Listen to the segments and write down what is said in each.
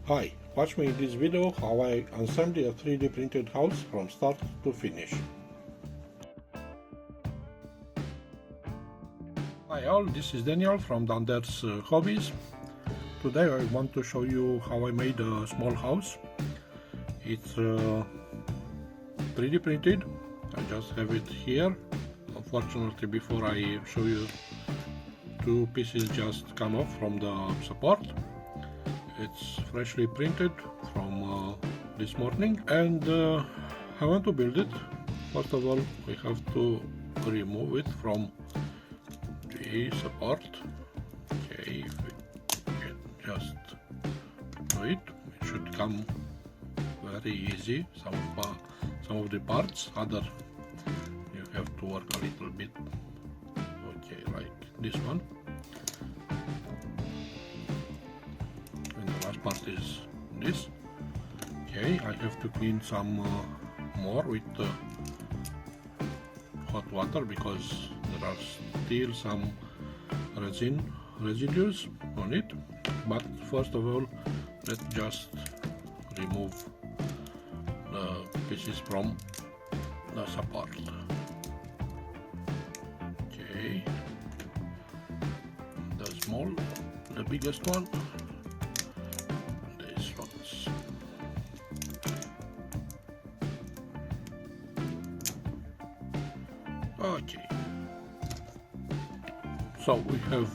Hi, watch me in this video how I assemble a 3D printed house from start to finish. Hi all, this is Daniel from Dander's Hobbies. Today I want to show you how I made a small house. It's 3D printed. I just have it here. Unfortunately, before I show you, two pieces just come off from the support. It's freshly printed from this morning, and I want to build it. First of all, we have to remove it from the support. Okay, if we can just do it, it should come very easy. Some of the parts, other you have to work a little bit. Okay, like this one. Part is this. Okay, I have to clean some more with hot water because there are still some resin residues on it. But first of all, let's just remove the pieces from the support. Okay, the biggest one. Okay, so we have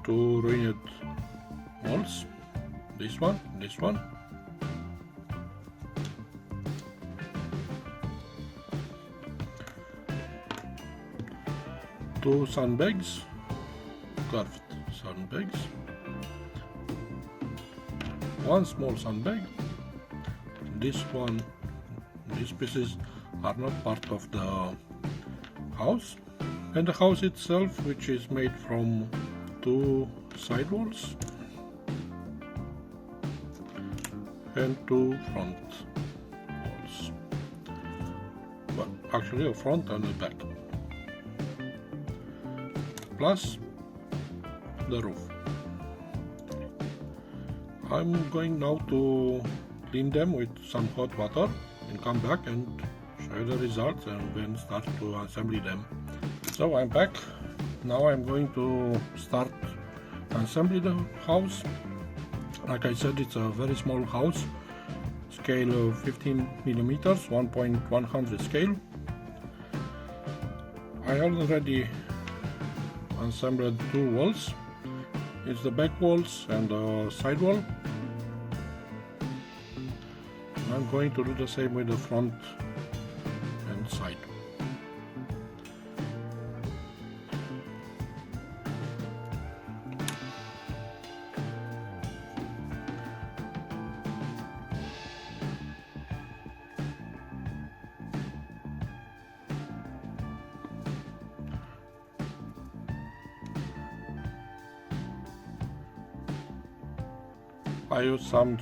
two ruined walls, this one, two sandbags, curved sandbags, one small sandbag, this one. These pieces are not part of the house, and the house itself, which is made from two side walls and two front walls, but actually a front and a back, plus the roof. I'm going now to clean them with some hot water and come back and show you the results and then start to assemble them. So I'm back. Now I'm going to start assembling the house. Like I said, it's a very small house, scale of 15 millimeters, 1.100 scale. I already assembled two walls. It's the back walls and the side wall. I'm going to do the same with the front and side. I use some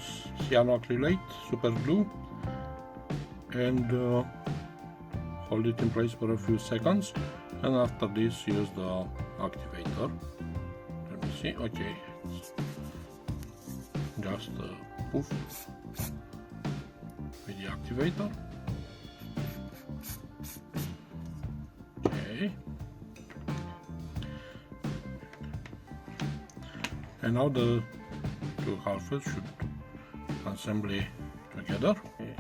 cyanoacrylate super glue and hold it in place for a few seconds, and after this use the activator. Let me see. Okay, just poof with the activator. Okay, and now the two halves should assemble together. Okay.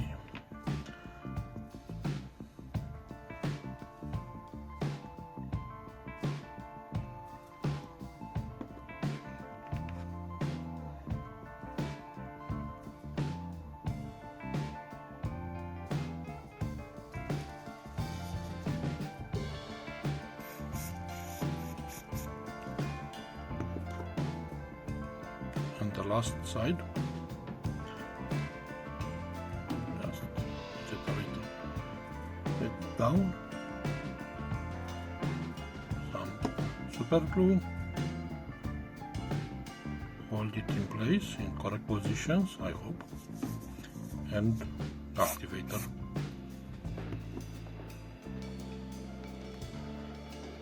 And the last side, just separate it down, some super glue, hold it in place in correct positions, I hope, and activator.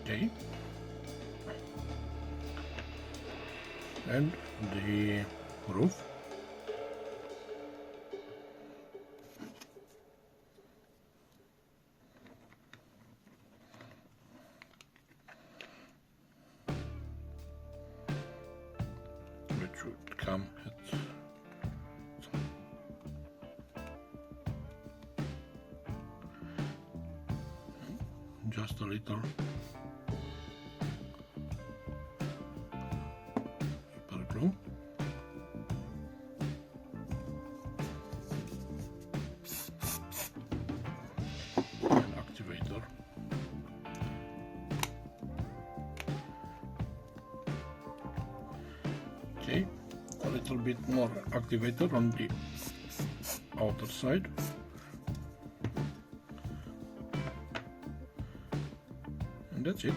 Okay. and the roof. Which should come at just a little super glue. An activator. Okay, a little bit more activator on the outer side. And that's it.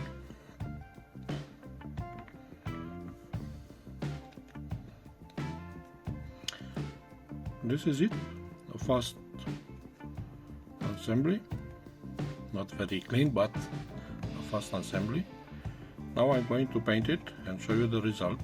This is it, a fast assembly. Not very clean, but a fast assembly. Now I'm going to paint it and show you the result.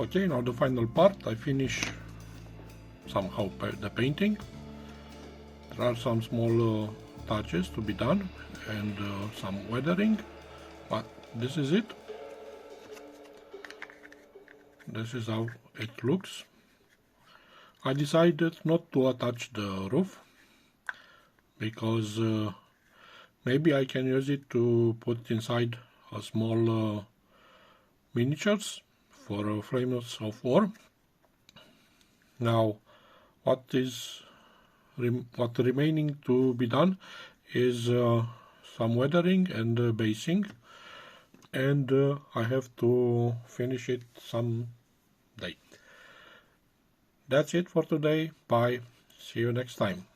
Okay, now the final part. I finish somehow the painting. There are some small touches to be done and some weathering, but this is it. This is how it looks. I decided not to attach the roof because maybe I can use it to put inside a small miniatures for flames of war. Now what remaining to be done is some weathering and basing, and I have to finish it some day. That's it for today. Bye. See you next time.